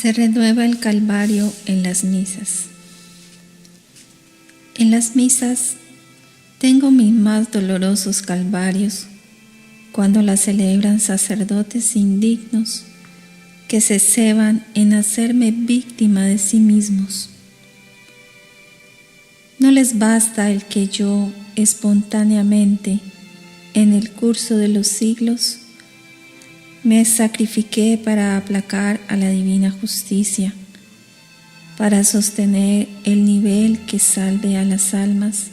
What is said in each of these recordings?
Se renueva el Calvario en las misas. En las misas tengo mis más dolorosos calvarios cuando las celebran sacerdotes indignos que se ceban en hacerme víctima de sí mismos. No les basta el que yo espontáneamente, en el curso de los siglos, me sacrifiqué para aplacar a la divina justicia, para sostener el nivel que salve a las almas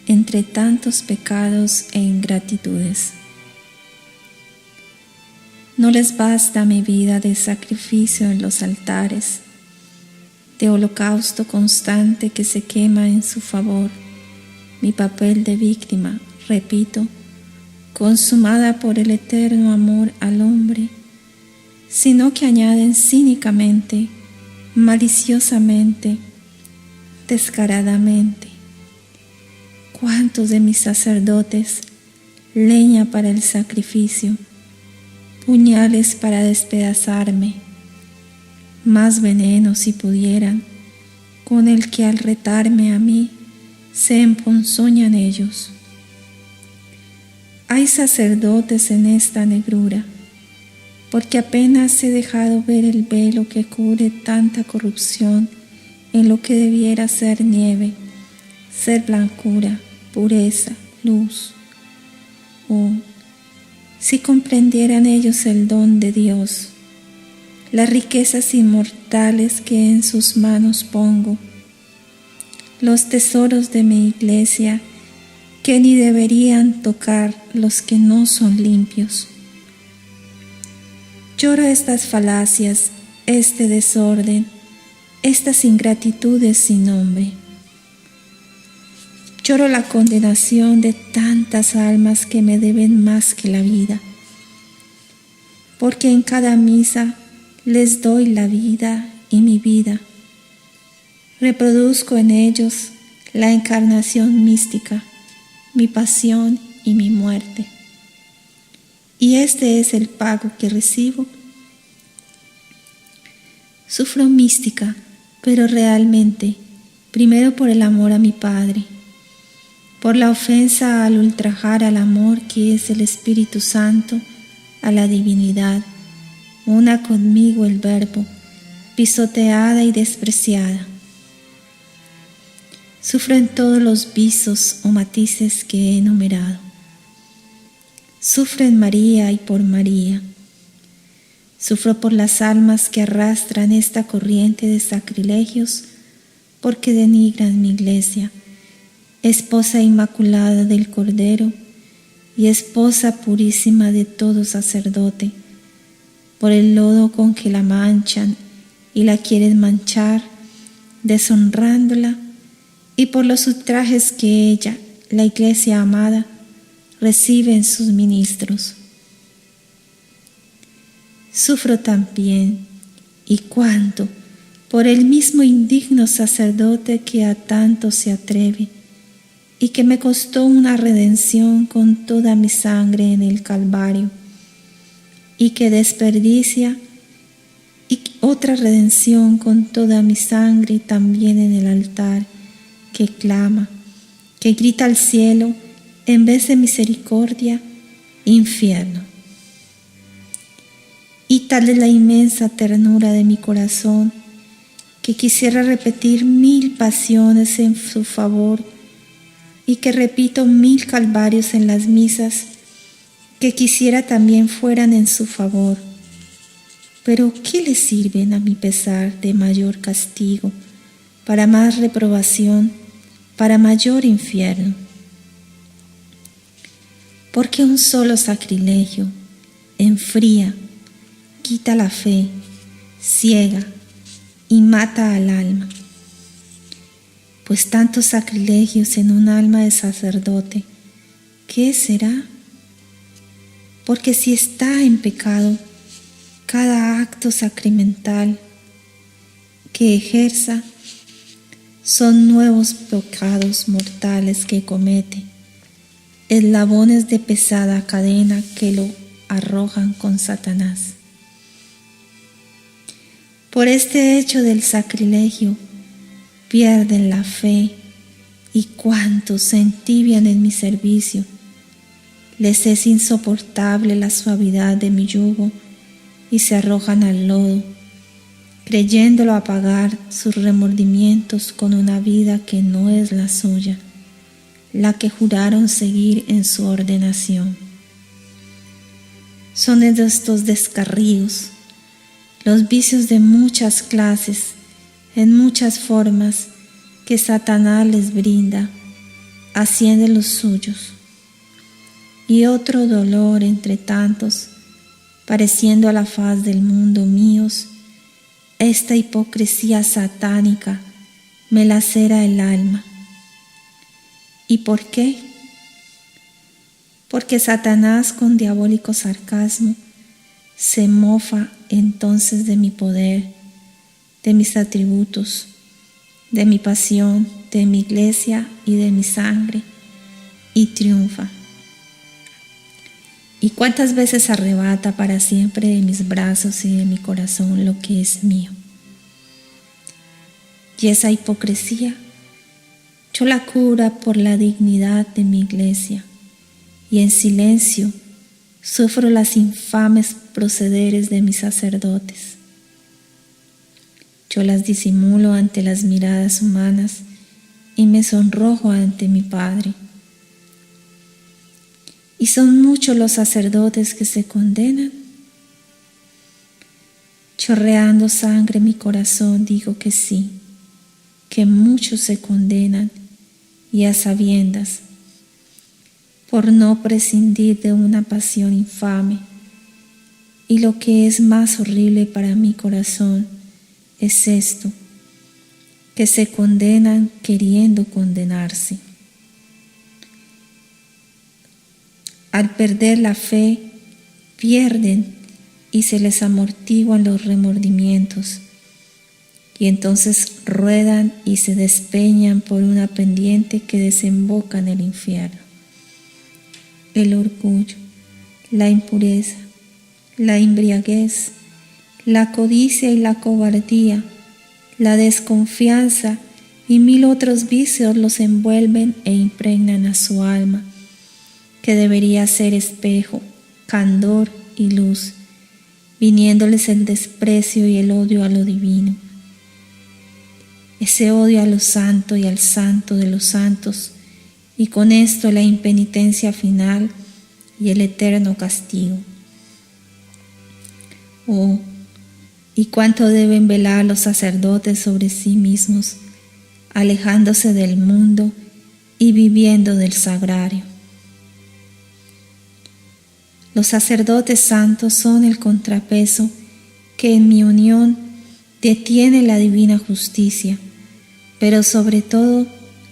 entre tantos pecados e ingratitudes. No les basta mi vida de sacrificio en los altares, de holocausto constante que se quema en su favor, mi papel de víctima, repito, consumada por el eterno amor al hombre, sino que añaden cínicamente, maliciosamente, descaradamente: ¿cuántos de mis sacerdotes, leña para el sacrificio, puñales para despedazarme, más veneno si pudieran, con el que al retarme a mí se emponzoñan ellos? Hay sacerdotes en esta negrura, porque apenas he dejado ver el velo que cubre tanta corrupción en lo que debiera ser nieve, ser blancura, pureza, luz. Oh, si comprendieran ellos el don de Dios, las riquezas inmortales que en sus manos pongo, los tesoros de mi iglesia que ni deberían tocar los que no son limpios. Lloro estas falacias, este desorden, estas ingratitudes sin nombre. Lloro la condenación de tantas almas que me deben más que la vida, porque en cada misa les doy la vida y mi vida. Reproduzco en ellos la encarnación mística, mi pasión y mi muerte. Y este es el pago que recibo. Sufro mística, pero realmente, primero por el amor a mi Padre, por la ofensa al ultrajar al amor que es el Espíritu Santo, a la divinidad, una conmigo el Verbo, pisoteada y despreciada. Sufro en todos los visos o matices que he enumerado. Sufro en María y por María. Sufro por las almas que arrastran esta corriente de sacrilegios porque denigran mi iglesia, esposa inmaculada del Cordero y esposa purísima de todo sacerdote, por el lodo con que la manchan y la quieren manchar, deshonrándola, y por los ultrajes que ella, la iglesia amada, recibe en sus ministros. Sufro también, y cuánto, por el mismo indigno sacerdote que a tanto se atreve, y que me costó una redención con toda mi sangre en el Calvario, y que desperdicia y otra redención con toda mi sangre también en el altar, que clama, que grita al cielo, en vez de misericordia, infierno. Y tal es la inmensa ternura de mi corazón, que quisiera repetir 1000 pasiones en su favor, y que repito 1000 calvarios en las misas, que quisiera también fueran en su favor. Pero ¿qué le sirven a mi pesar de mayor castigo, para más reprobación, para mayor infierno? Porque un solo sacrilegio enfría, quita la fe, ciega y mata al alma. Pues tantos sacrilegios en un alma de sacerdote, ¿qué será? Porque si está en pecado, cada acto sacramental que ejerza son nuevos pecados mortales que comete, eslabones de pesada cadena que lo arrojan con Satanás. Por este hecho del sacrilegio pierden la fe, y cuantos se entibian en mi servicio. Les es insoportable la suavidad de mi yugo y se arrojan al lodo, creyéndolo apagar sus remordimientos con una vida que no es la suya, la que juraron seguir en su ordenación. Son de estos descarríos, los vicios de muchas clases, en muchas formas, que Satanás les brinda, haciendo los suyos. Y otro dolor entre tantos, pareciendo a la faz del mundo míos, esta hipocresía satánica me lacera el alma. ¿Y por qué? Porque Satanás con diabólico sarcasmo se mofa entonces de mi poder, de mis atributos, de mi pasión, de mi iglesia y de mi sangre, y triunfa. ¿Y cuántas veces arrebata para siempre de mis brazos y de mi corazón lo que es mío? Y esa hipocresía yo la cubro por la dignidad de mi iglesia, y en silencio sufro las infames procederes de mis sacerdotes. Yo las disimulo ante las miradas humanas y me sonrojo ante mi Padre. ¿Y son muchos los sacerdotes que se condenan? Chorreando sangre mi corazón digo que sí, que muchos se condenan, y a sabiendas, por no prescindir de una pasión infame. Y lo que es más horrible para mi corazón es esto, que se condenan queriendo condenarse. Al perder la fe, pierden y se les amortiguan los remordimientos, y entonces ruedan y se despeñan por una pendiente que desemboca en el infierno. El orgullo, la impureza, la embriaguez, la codicia y la cobardía, la desconfianza y 1000 otros vicios los envuelven e impregnan a su alma, que debería ser espejo, candor y luz, viniéndoles el desprecio y el odio a lo divino. Ese odio a lo santo y al santo de los santos, y con esto la impenitencia final y el eterno castigo. Oh, y cuánto deben velar los sacerdotes sobre sí mismos, alejándose del mundo y viviendo del sagrario. Los sacerdotes santos son el contrapeso que en mi unión detiene la divina justicia, pero sobre todo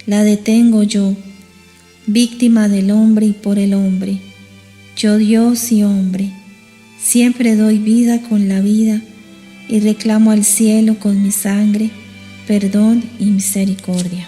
la detengo yo, víctima del hombre y por el hombre, yo Dios y hombre. Siempre doy vida con la vida y reclamo al cielo con mi sangre perdón y misericordia.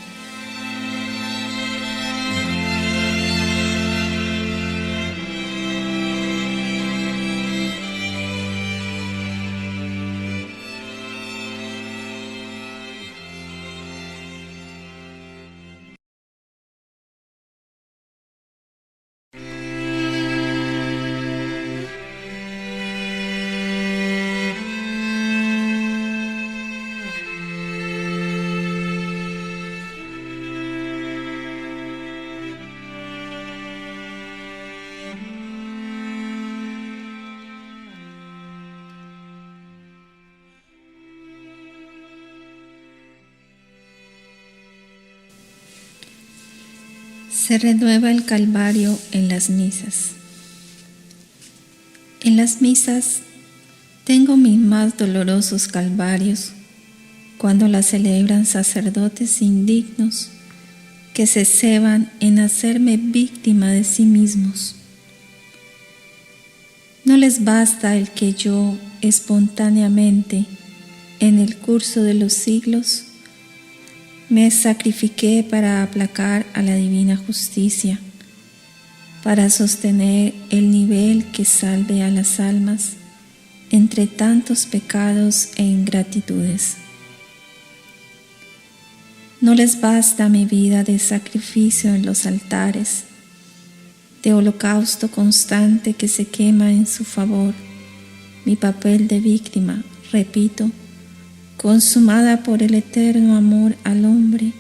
Se renueva el Calvario en las misas. En las misas tengo mis más dolorosos calvarios cuando las celebran sacerdotes indignos que se ceban en hacerme víctima de sí mismos. No les basta el que yo espontáneamente, en el curso de los siglos, me sacrifiqué para aplacar a la divina justicia, para sostener el nivel que salve a las almas entre tantos pecados e ingratitudes. No les basta mi vida de sacrificio en los altares, de holocausto constante que se quema en su favor, mi papel de víctima, repito, consumada por el eterno amor al hombre,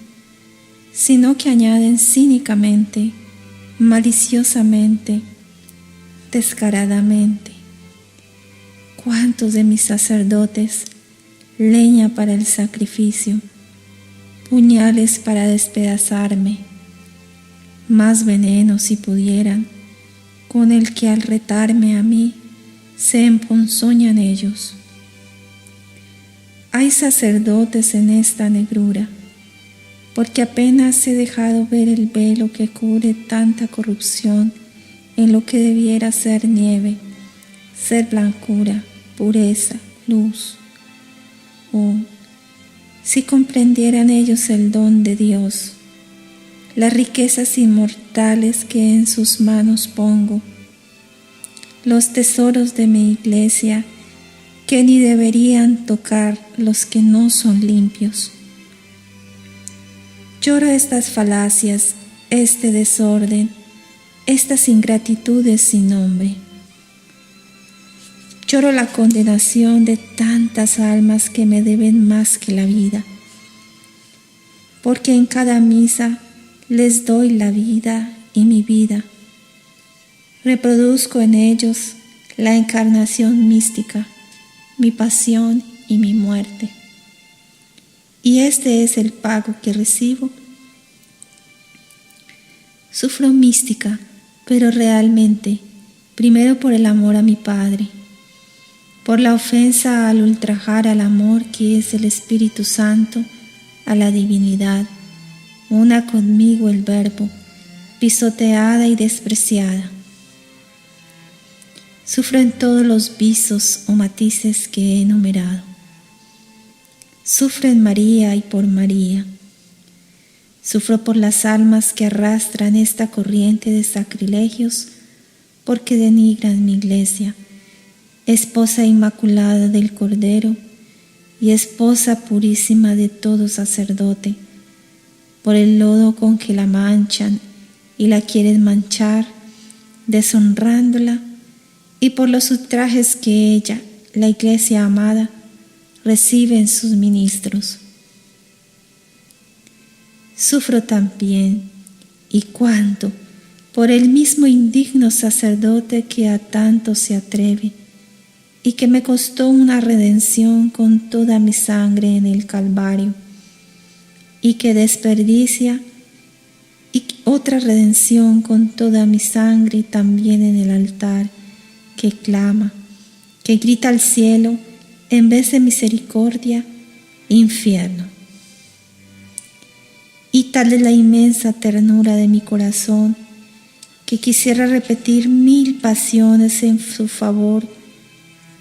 sino que añaden cínicamente, maliciosamente, descaradamente. ¿Cuántos de mis sacerdotes, leña para el sacrificio, puñales para despedazarme, más veneno si pudieran, con el que al retarme a mí se emponzoñan ellos? Hay sacerdotes en esta negrura, porque apenas he dejado ver el velo que cubre tanta corrupción en lo que debiera ser nieve, ser blancura, pureza, luz. Oh, si comprendieran ellos el don de Dios, las riquezas inmortales que en sus manos pongo, los tesoros de mi iglesia que ni deberían tocar los que no son limpios. Lloro estas falacias, este desorden, estas ingratitudes sin nombre. Lloro la condenación de tantas almas que me deben más que la vida, porque en cada misa les doy la vida y mi vida. Reproduzco en ellos la encarnación mística, mi pasión y mi muerte. Y este es el pago que recibo. Sufro mística, pero realmente, primero por el amor a mi Padre, por la ofensa al ultrajar al amor que es el Espíritu Santo, a la divinidad, una conmigo el Verbo, pisoteada y despreciada. Sufro en todos los visos o matices que he enumerado. Sufro en María y por María. Sufro por las almas que arrastran esta corriente de sacrilegios, porque denigran mi iglesia, esposa inmaculada del Cordero y esposa purísima de todo sacerdote, por el lodo con que la manchan y la quieren manchar, deshonrándola, y por los ultrajes que ella, la iglesia amada, recibe en sus ministros. Sufro también, y cuánto, por el mismo indigno sacerdote que a tanto se atreve, y que me costó una redención con toda mi sangre en el Calvario, y que desperdicia y otra redención con toda mi sangre también en el altar, que clama, que grita al cielo, en vez de misericordia, infierno. Y tal es la inmensa ternura de mi corazón, que quisiera repetir 1000 pasiones en su favor,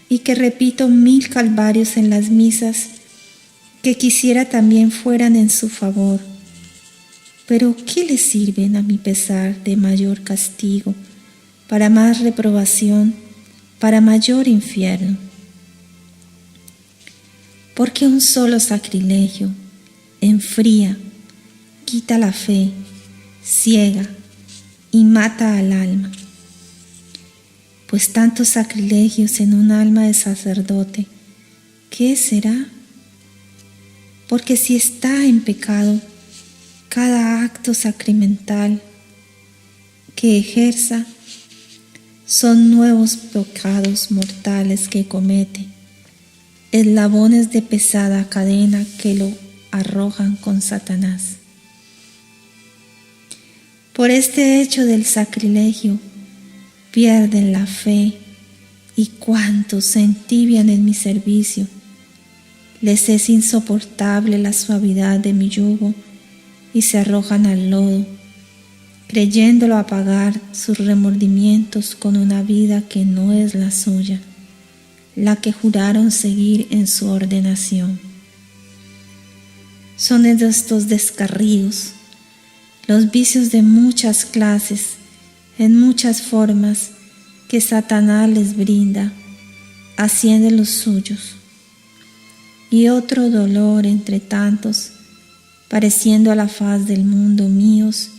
y que repito 1000 calvarios en las misas, que quisiera también fueran en su favor. Pero ¿qué le sirven a mi pesar de mayor castigo, para más reprobación, para mayor infierno? Porque un solo sacrilegio enfría, quita la fe, ciega y mata al alma. Pues tantos sacrilegios en un alma de sacerdote, ¿qué será? Porque si está en pecado, cada acto sacramental que ejerza son nuevos pecados mortales que comete, eslabones de pesada cadena que lo arrojan con Satanás. Por este hecho del sacrilegio pierden la fe, y cuántos se entibian en mi servicio. Les es insoportable la suavidad de mi yugo y se arrojan al lodo, creyéndolo apagar sus remordimientos con una vida que no es la suya, la que juraron seguir en su ordenación. Son estos descarríos, los vicios de muchas clases, en muchas formas, que Satanás les brinda, haciendo los suyos, y otro dolor entre tantos, pareciendo a la faz del mundo míos,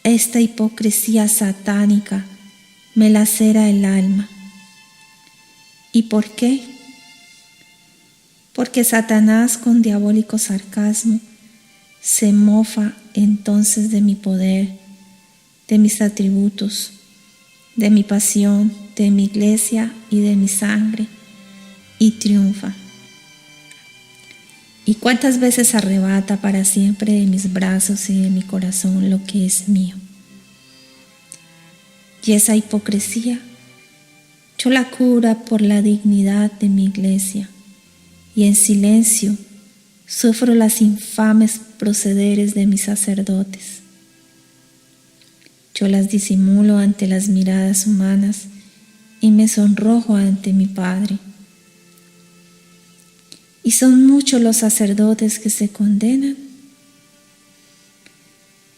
esta hipocresía satánica me lacera el alma. ¿Y por qué? Porque Satanás con diabólico sarcasmo se mofa entonces de mi poder, de mis atributos, de mi pasión, de mi iglesia y de mi sangre, y triunfa. ¿Y cuántas veces arrebata para siempre de mis brazos y de mi corazón lo que es mío? Y esa hipocresía yo la cubro por la dignidad de mi iglesia, y en silencio sufro las infames procederes de mis sacerdotes. Yo las disimulo ante las miradas humanas y me sonrojo ante mi Padre. ¿Y son muchos los sacerdotes que se condenan?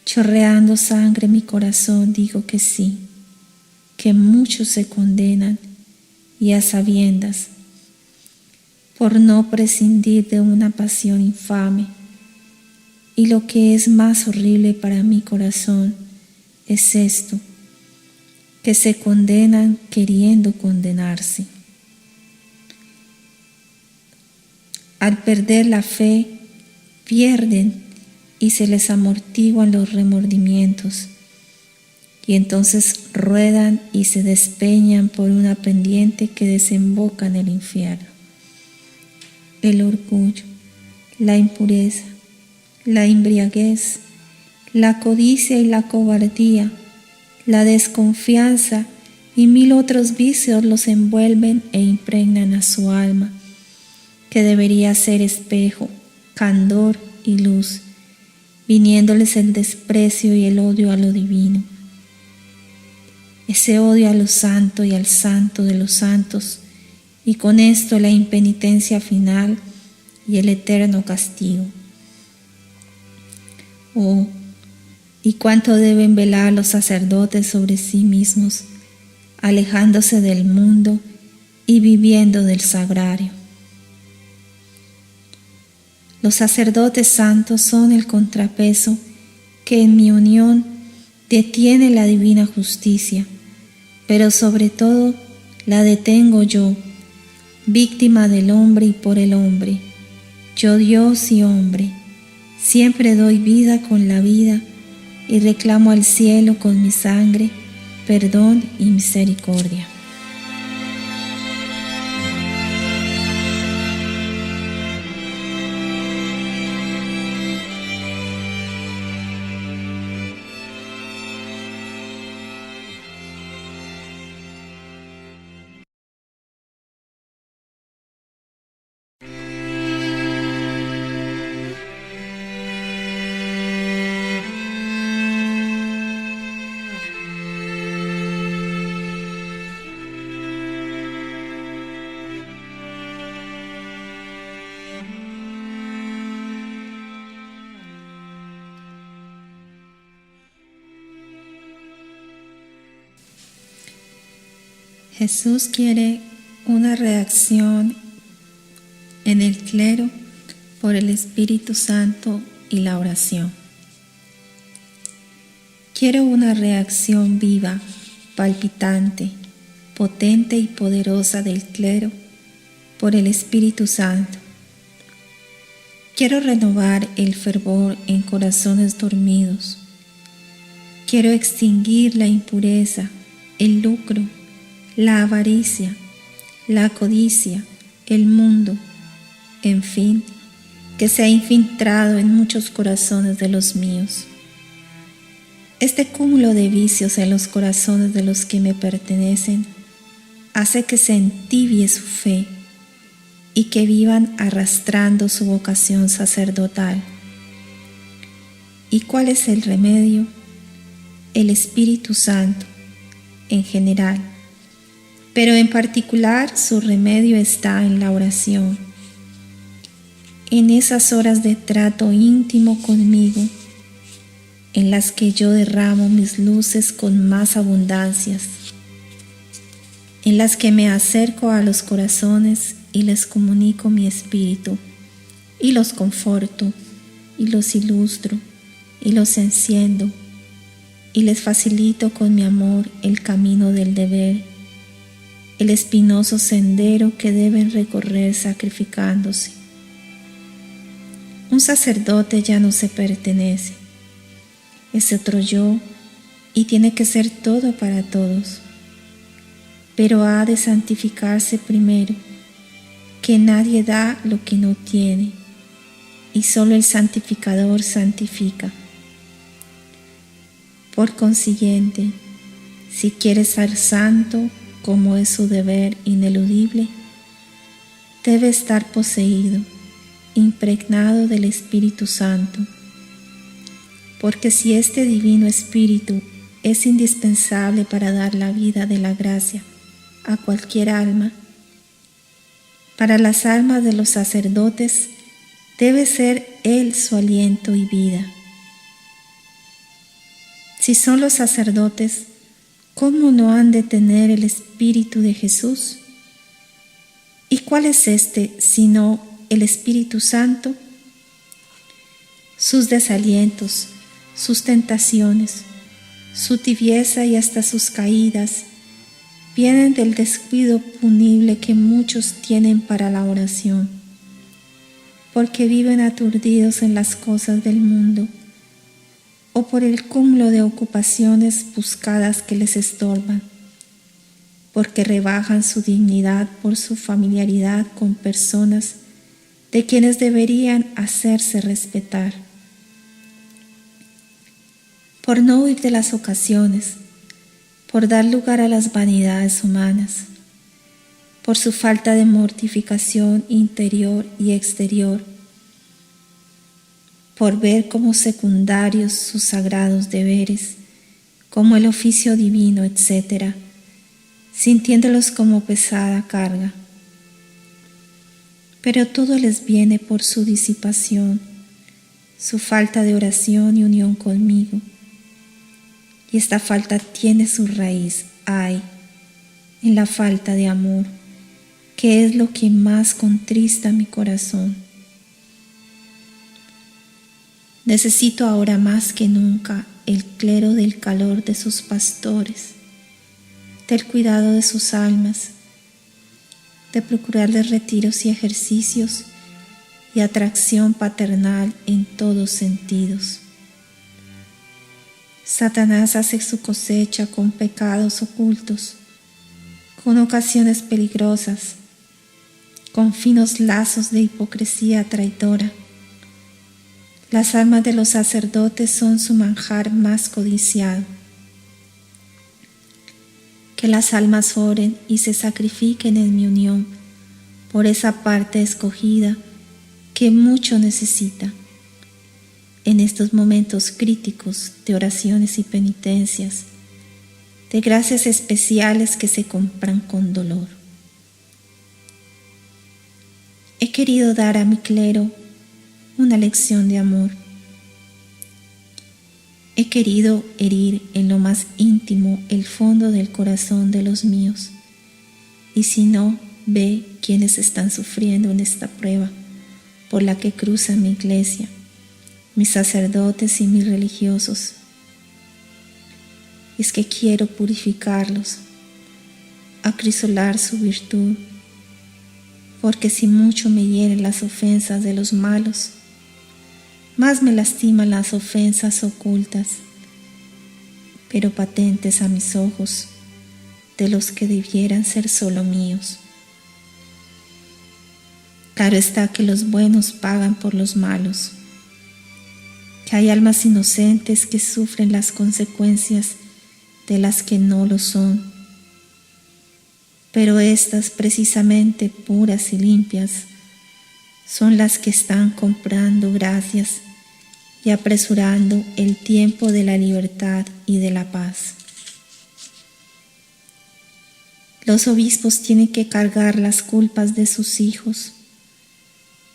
Chorreando sangre mi corazón digo que sí, que muchos se condenan, y a sabiendas, por no prescindir de una pasión infame. Y lo que es más horrible para mi corazón es esto, que se condenan queriendo condenarse. Al perder la fe, pierden y se les amortiguan los remordimientos, y entonces ruedan y se despeñan por una pendiente que desemboca en el infierno. El orgullo, la impureza, la embriaguez, la codicia y la cobardía, la desconfianza y 1000 otros vicios los envuelven e impregnan a su alma, que debería ser espejo, candor y luz, viniéndoles el desprecio y el odio a lo divino. Ese odio a lo santo y al santo de los santos, y con esto la impenitencia final y el eterno castigo. Oh, y cuánto deben velar los sacerdotes sobre sí mismos, alejándose del mundo y viviendo del sagrario. Los sacerdotes santos son el contrapeso que en mi unión detiene la divina justicia, pero sobre todo la detengo yo, víctima del hombre y por el hombre, yo Dios y hombre. Siempre doy vida con la vida y reclamo al cielo con mi sangre perdón y misericordia. Jesús quiere una reacción en el clero por el Espíritu Santo y la oración. Quiero una reacción viva, palpitante, potente y poderosa del clero por el Espíritu Santo. Quiero renovar el fervor en corazones dormidos. Quiero extinguir la impureza, el lucro, la avaricia, la codicia, el mundo, en fin, que se ha infiltrado en muchos corazones de los míos. Este cúmulo de vicios en los corazones de los que me pertenecen hace que se entibie su fe y que vivan arrastrando su vocación sacerdotal. ¿Y cuál es el remedio? El Espíritu Santo, en general, pero en particular su remedio está en la oración, en esas horas de trato íntimo conmigo, en las que yo derramo mis luces con más abundancias, en las que me acerco a los corazones y les comunico mi espíritu, y los conforto, y los ilustro, y los enciendo, y les facilito con mi amor el camino del deber, el espinoso sendero que deben recorrer sacrificándose. Un sacerdote ya no se pertenece, es otro yo y tiene que ser todo para todos, pero ha de santificarse primero, que nadie da lo que no tiene, y solo el santificador santifica. Por consiguiente, si quieres ser santo, como es su deber ineludible, debe estar poseído, impregnado del Espíritu Santo, porque si este divino Espíritu es indispensable para dar la vida de la gracia a cualquier alma, para las almas de los sacerdotes debe ser Él su aliento y vida. Si son los sacerdotes, ¿cómo no han de tener el Espíritu de Jesús? ¿Y cuál es este sino el Espíritu Santo? Sus desalientos, sus tentaciones, su tibieza y hasta sus caídas vienen del descuido punible que muchos tienen para la oración, porque viven aturdidos en las cosas del mundo, o por el cúmulo de ocupaciones buscadas que les estorban, porque rebajan su dignidad por su familiaridad con personas de quienes deberían hacerse respetar, por no huir de las ocasiones, por dar lugar a las vanidades humanas, por su falta de mortificación interior y exterior, por ver como secundarios sus sagrados deberes, como el oficio divino, etc., sintiéndolos como pesada carga. Pero todo les viene por su disipación, su falta de oración y unión conmigo. Y esta falta tiene su raíz, en la falta de amor, que es lo que más contrista mi corazón. Necesito ahora más que nunca el clero del calor de sus pastores, del cuidado de sus almas, de procurarles retiros y ejercicios y atracción paternal en todos sentidos. Satanás hace su cosecha con pecados ocultos, con ocasiones peligrosas, con finos lazos de hipocresía traidora. Las almas de los sacerdotes son su manjar más codiciado. Que las almas oren y se sacrifiquen en mi unión por esa parte escogida que mucho necesita. En estos momentos críticos de oraciones y penitencias, de gracias especiales que se compran con dolor. He querido dar a mi clero una lección de amor. He querido herir en lo más íntimo el fondo del corazón de los míos, y si no, ve quienes están sufriendo en esta prueba por la que cruza mi iglesia, mis sacerdotes y mis religiosos. Es que quiero purificarlos, acrisolar su virtud, porque si mucho me hieren las ofensas de los malos, más me lastiman las ofensas ocultas, pero patentes a mis ojos, de los que debieran ser solo míos. Claro está que los buenos pagan por los malos, que hay almas inocentes que sufren las consecuencias de las que no lo son, pero estas precisamente puras y limpias son las que están comprando gracias y apresurando el tiempo de la libertad y de la paz. Los obispos tienen que cargar las culpas de sus hijos,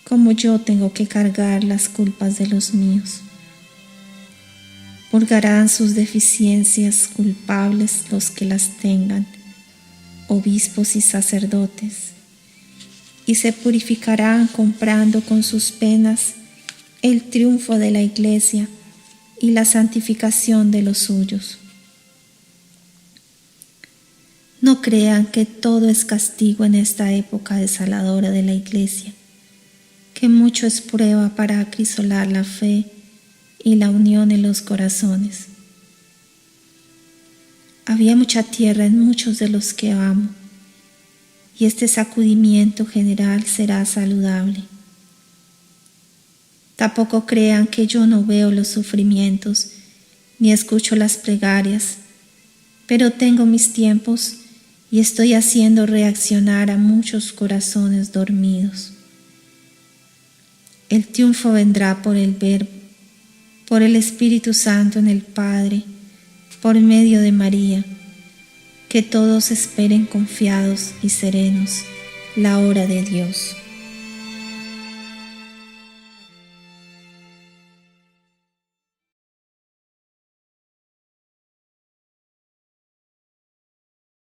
como yo tengo que cargar las culpas de los míos. Purgarán sus deficiencias culpables los que las tengan, obispos y sacerdotes, y se purificarán comprando con sus penas el triunfo de la Iglesia y la santificación de los suyos. No crean que todo es castigo en esta época desoladora de la Iglesia, que mucho es prueba para acrisolar la fe y la unión en los corazones. Había mucha tierra en muchos de los que amo, y este sacudimiento general será saludable. Tampoco crean que yo no veo los sufrimientos ni escucho las plegarias, pero tengo mis tiempos y estoy haciendo reaccionar a muchos corazones dormidos. El triunfo vendrá por el Verbo, por el Espíritu Santo en el Padre, por medio de María. Que todos esperen confiados y serenos la hora de Dios.